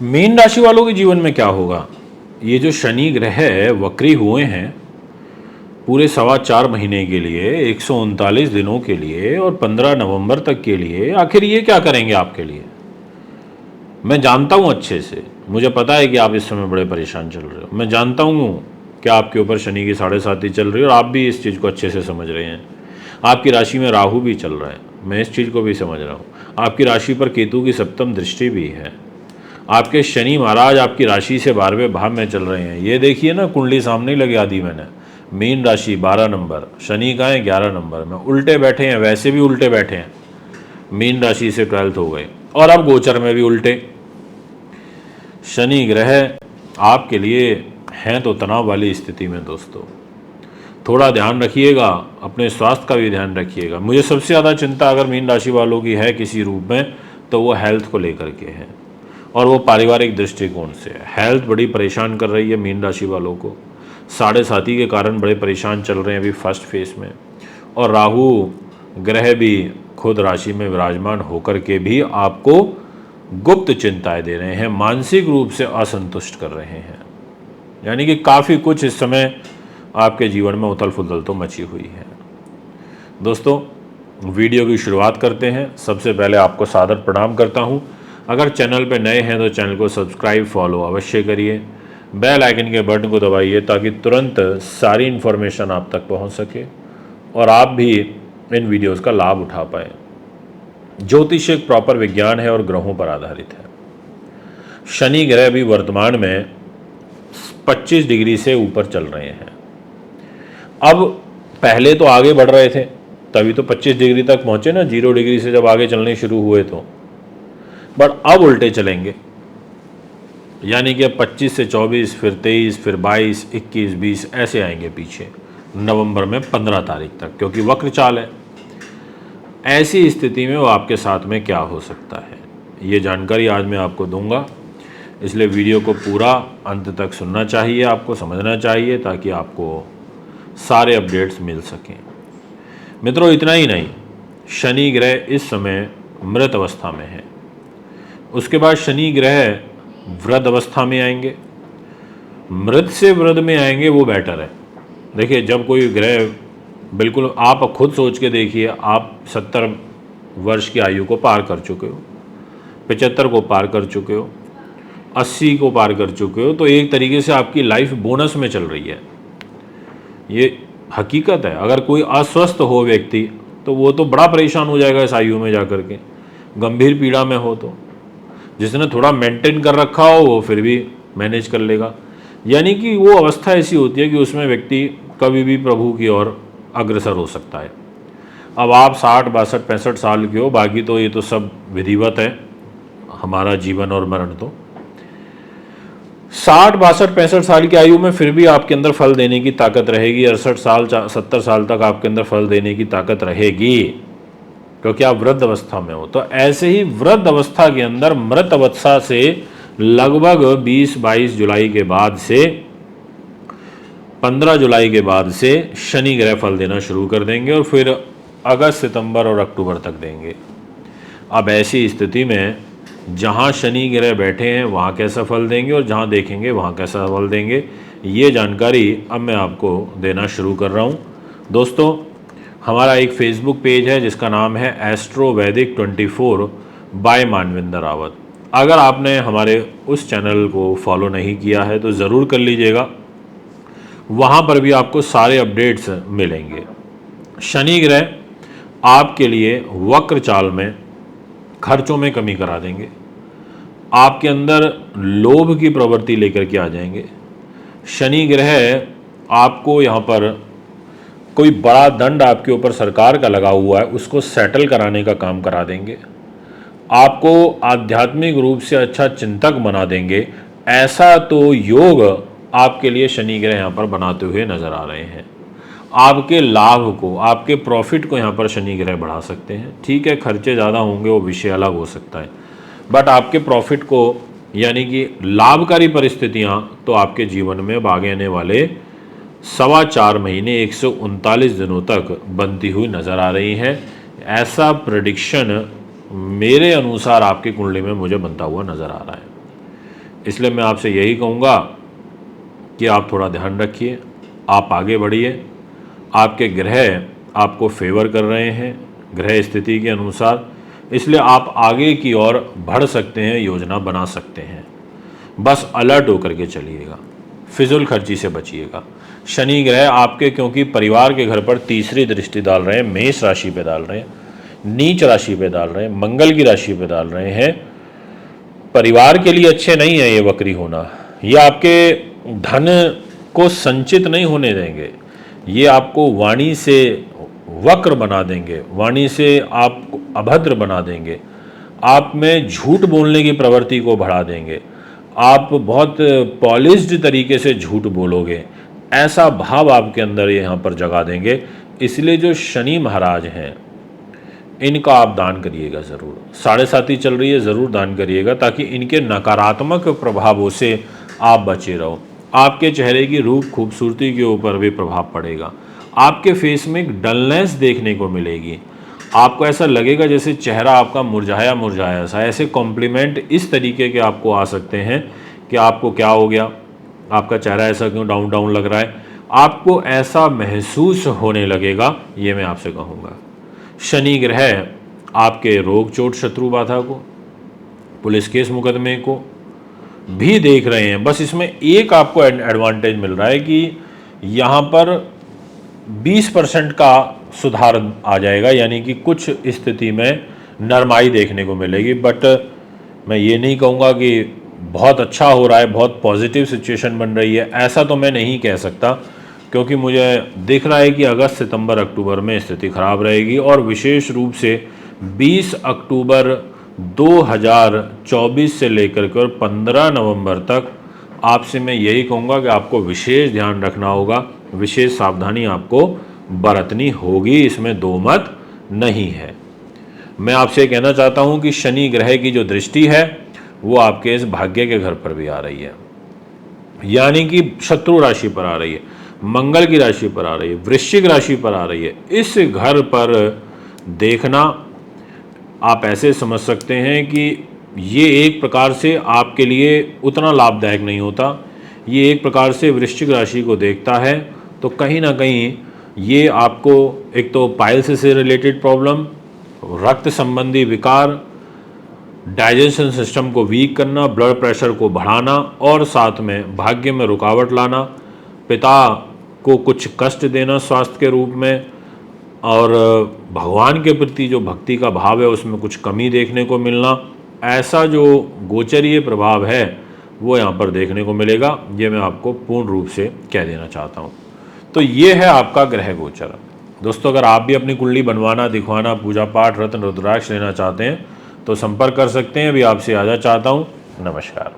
Mean राशि वालों के जीवन में क्या होगा? ये जो शनि ग्रह वक्री हुए हैं पूरे 4.25 महीने के लिए, 139 दिनों के लिए और 15 नवंबर तक के लिए, आखिर ये क्या करेंगे आपके लिए? मैं जानता हूँ अच्छे से, मुझे पता है कि आप इस समय बड़े परेशान चल रहे हो। मैं जानता हूँ कि आपके ऊपर शनि की 7.5 चल रही है और आप भी इस चीज़ को अच्छे से समझ रहे हैं। आपकी राशि में राहु भी चल रहा है, मैं इस चीज़ को भी समझ रहा हूँ। आपकी राशि पर केतु की 7वीं दृष्टि भी है। आपके शनि महाराज आपकी राशि से 12वें भाव में चल रहे हैं। ये देखिए ना, कुंडली सामने ही लगा दी मैंने। मीन राशि 12 नंबर, शनि का है 11 नंबर में, उल्टे बैठे हैं, वैसे भी उल्टे बैठे हैं। मीन राशि से 12th हो गए और अब गोचर में भी उल्टे। शनि ग्रह आपके लिए हैं तो तनाव वाली स्थिति में दोस्तों। थोड़ा ध्यान रखिएगा, अपने स्वास्थ्य का भी ध्यान रखिएगा। मुझे सबसे ज़्यादा चिंता अगर मीन राशि वालों की है किसी रूप में, तो वो हेल्थ को लेकर के है और वो पारिवारिक दृष्टिकोण से है। हेल्थ बड़ी परेशान कर रही है मीन राशि वालों को। 7.5 के कारण बड़े परेशान चल रहे हैं अभी फर्स्ट फेज में, और राहु ग्रह भी खुद राशि में विराजमान होकर के भी आपको गुप्त चिंताएं दे रहे हैं, मानसिक रूप से असंतुष्ट कर रहे हैं। यानी कि काफ़ी कुछ इस समय आपके जीवन में उथल पुथल तो मची हुई है। दोस्तों, वीडियो की शुरुआत करते हैं। सबसे पहले आपको सादर प्रणाम करता हूं। अगर चैनल पर नए हैं तो चैनल को सब्सक्राइब फॉलो अवश्य करिए। बेल आइकन के बटन को दबाइए ताकि तुरंत सारी इन्फॉर्मेशन आप तक पहुंच सके और आप भी इन वीडियोस का लाभ उठा पाए। ज्योतिष एक प्रॉपर विज्ञान है और ग्रहों पर आधारित है। शनि ग्रह भी वर्तमान में 25 डिग्री से ऊपर चल रहे हैं। अब पहले तो आगे बढ़ रहे थे, तभी तो 25 डिग्री तक पहुंचे ना, 0 डिग्री से जब आगे चलने शुरू हुए तो। बट अब उल्टे चलेंगे, यानी कि अब 25 से 24, फिर 23, फिर 22, 21, 20 ऐसे आएंगे पीछे नवंबर में 15 तारीख तक, क्योंकि वक्र चाल है। ऐसी स्थिति में वो आपके साथ में क्या हो सकता है, ये जानकारी आज मैं आपको दूंगा। इसलिए वीडियो को पूरा अंत तक सुनना चाहिए, आपको समझना चाहिए, ताकि आपको सारे अपडेट्स मिल सकें। मित्रों, इतना ही नहीं, शनि ग्रह इस समय मृत अवस्था में है। उसके बाद शनि ग्रह वृद्ध अवस्था में आएंगे। मृत से वृद्ध में आएंगे वो बेटर है। देखिए, जब कोई ग्रह, बिल्कुल आप खुद सोच के देखिए, आप 70 वर्ष की आयु को पार कर चुके हो, 75 को पार कर चुके हो, 80 को पार कर चुके हो, तो एक तरीके से आपकी लाइफ बोनस में चल रही है। ये हकीकत है। अगर कोई अस्वस्थ हो व्यक्ति तो वो तो बड़ा परेशान हो जाएगा इस आयु में जाकर के, गंभीर पीड़ा में हो तो। जिसने थोड़ा मेंटेन कर रखा हो वो फिर भी मैनेज कर लेगा। यानी कि वो अवस्था ऐसी होती है कि उसमें व्यक्ति कभी भी प्रभु की ओर अग्रसर हो सकता है। अब आप 60, 62, 65 साल के हो, बाकी तो ये तो सब विधिवत है, हमारा जीवन और मरण तो 60, 62, 65 साल की आयु में फिर भी आपके अंदर फल देने की ताकत रहेगी। 68 साल, 70 साल तक आपके अंदर फल देने की ताकत रहेगी, क्योंकि आप वृद्ध अवस्था में हो। तो ऐसे ही वृद्ध अवस्था के अंदर मृत अवस्था से लगभग 20-22 जुलाई के बाद से 15 जुलाई के बाद से शनि ग्रह फल देना शुरू कर देंगे और फिर अगस्त, सितंबर और अक्टूबर तक देंगे। अब ऐसी स्थिति में जहाँ शनि ग्रह बैठे हैं वहाँ कैसा फल देंगे और जहाँ देखेंगे वहाँ कैसा फल देंगे, ये जानकारी अब मैं आपको देना शुरू कर रहा हूँ। दोस्तों, हमारा एक फेसबुक पेज है जिसका नाम है एस्ट्रो वैदिक 24 बाय मानविंदर रावत। अगर आपने हमारे उस चैनल को फॉलो नहीं किया है तो ज़रूर कर लीजिएगा, वहाँ पर भी आपको सारे अपडेट्स मिलेंगे। शनि ग्रह आपके लिए वक्र चाल में खर्चों में कमी करा देंगे, आपके अंदर लोभ की प्रवृत्ति लेकर के आ जाएंगे। शनि ग्रह आपको यहाँ पर कोई बड़ा दंड आपके ऊपर सरकार का लगा हुआ है उसको सेटल कराने का काम करा देंगे, आपको आध्यात्मिक रूप से अच्छा चिंतक बना देंगे। ऐसा तो योग आपके लिए शनि ग्रह यहाँ पर बनाते हुए नजर आ रहे हैं। आपके लाभ को, आपके प्रॉफिट को यहाँ पर शनि ग्रह बढ़ा सकते हैं। ठीक है, खर्चे ज़्यादा होंगे, वो विषय अलग हो सकता है, बट आपके प्रॉफिट को, यानी कि लाभकारी परिस्थितियाँ तो आपके जीवन में आगे आने वाले 4.25 महीने 139 दिनों तक बनती हुई नज़र आ रही हैं। ऐसा प्रेडिक्शन मेरे अनुसार आपकी कुंडली में मुझे बनता हुआ नज़र आ रहा है। इसलिए मैं आपसे यही कहूँगा कि आप थोड़ा ध्यान रखिए, आप आगे बढ़िए। आपके ग्रह आपको फेवर कर रहे हैं ग्रह स्थिति के अनुसार, इसलिए आप आगे की ओर बढ़ सकते हैं, योजना बना सकते हैं। बस अलर्ट होकर के चलिएगा, फिजूल खर्ची से बचिएगा। शनि ग्रह आपके क्योंकि परिवार के घर पर तीसरी दृष्टि डाल रहे हैं, मेष राशि पे डाल रहे हैं, नीच राशि पे डाल रहे हैं, मंगल की राशि पे डाल रहे हैं, परिवार के लिए अच्छे नहीं है ये वक्री होना। ये आपके धन को संचित नहीं होने देंगे, ये आपको वाणी से वक्र बना देंगे, वाणी से आपको अभद्र बना देंगे, आप में झूठ बोलने की प्रवृत्ति को बढ़ा देंगे, आप बहुत पॉलिश्ड तरीके से झूठ बोलोगे, ऐसा भाव आपके अंदर यहाँ पर जगा देंगे। इसलिए जो शनि महाराज हैं इनका आप दान करिएगा ज़रूर। 7.5 चल रही है, ज़रूर दान करिएगा ताकि इनके नकारात्मक प्रभावों से आप बचे रहो। आपके चेहरे की रूप खूबसूरती के ऊपर भी प्रभाव पड़ेगा। आपके फेस में एक डलनेस देखने को मिलेगी, आपको ऐसा लगेगा जैसे चेहरा आपका मुरझाया मुरझाया सा। ऐसे कॉम्प्लीमेंट इस तरीके के आपको आ सकते हैं कि आपको क्या हो गया, आपका चेहरा ऐसा क्यों डाउन डाउन लग रहा है, आपको ऐसा महसूस होने लगेगा। ये मैं आपसे कहूँगा। शनि ग्रह आपके रोग चोट शत्रु बाधा को, पुलिस केस मुकदमे को भी देख रहे हैं। बस इसमें एक आपको एडवांटेज मिल रहा है कि यहाँ पर 20% का सुधार आ जाएगा, यानी कि कुछ स्थिति में नरमाई देखने को मिलेगी। बट मैं ये नहीं कहूँगा कि बहुत अच्छा हो रहा है, बहुत पॉजिटिव सिचुएशन बन रही है, ऐसा तो मैं नहीं कह सकता, क्योंकि मुझे दिख रहा है कि अगस्त सितंबर अक्टूबर में स्थिति खराब रहेगी। और विशेष रूप से 20 अक्टूबर 2024 से लेकर के और 15 नवंबर तक आपसे मैं यही कहूँगा कि आपको विशेष ध्यान रखना होगा, विशेष सावधानी आपको बरतनी होगी, इसमें दो मत नहीं है। मैं आपसे कहना चाहता हूँ कि शनि ग्रह की जो दृष्टि है वो आपके इस भाग्य के घर पर भी आ रही है, यानी कि शत्रु राशि पर आ रही है, मंगल की राशि पर आ रही है, वृश्चिक राशि पर आ रही है। इस घर पर देखना आप ऐसे समझ सकते हैं कि ये एक प्रकार से आपके लिए उतना लाभदायक नहीं होता। ये एक प्रकार से वृश्चिक राशि को देखता है तो कहीं ना कहीं ये आपको एक तो पाइल्स से रिलेटेड प्रॉब्लम, रक्त संबंधी विकार, डाइजेशन सिस्टम को वीक करना, ब्लड प्रेशर को बढ़ाना और साथ में भाग्य में रुकावट लाना, पिता को कुछ कष्ट देना स्वास्थ्य के रूप में, और भगवान के प्रति जो भक्ति का भाव है उसमें कुछ कमी देखने को मिलना, ऐसा जो गोचरीय प्रभाव है वो यहाँ पर देखने को मिलेगा। ये मैं आपको पूर्ण रूप से कह देना चाहता हूँ। तो ये है आपका ग्रह गोचर। दोस्तों, अगर आप भी अपनी कुंडली बनवाना, दिखवाना, पूजा पाठ, रत्न रुद्राक्ष लेना चाहते हैं तो संपर्क कर सकते हैं। अभी आपसे आजा चाहता हूँ। नमस्कार।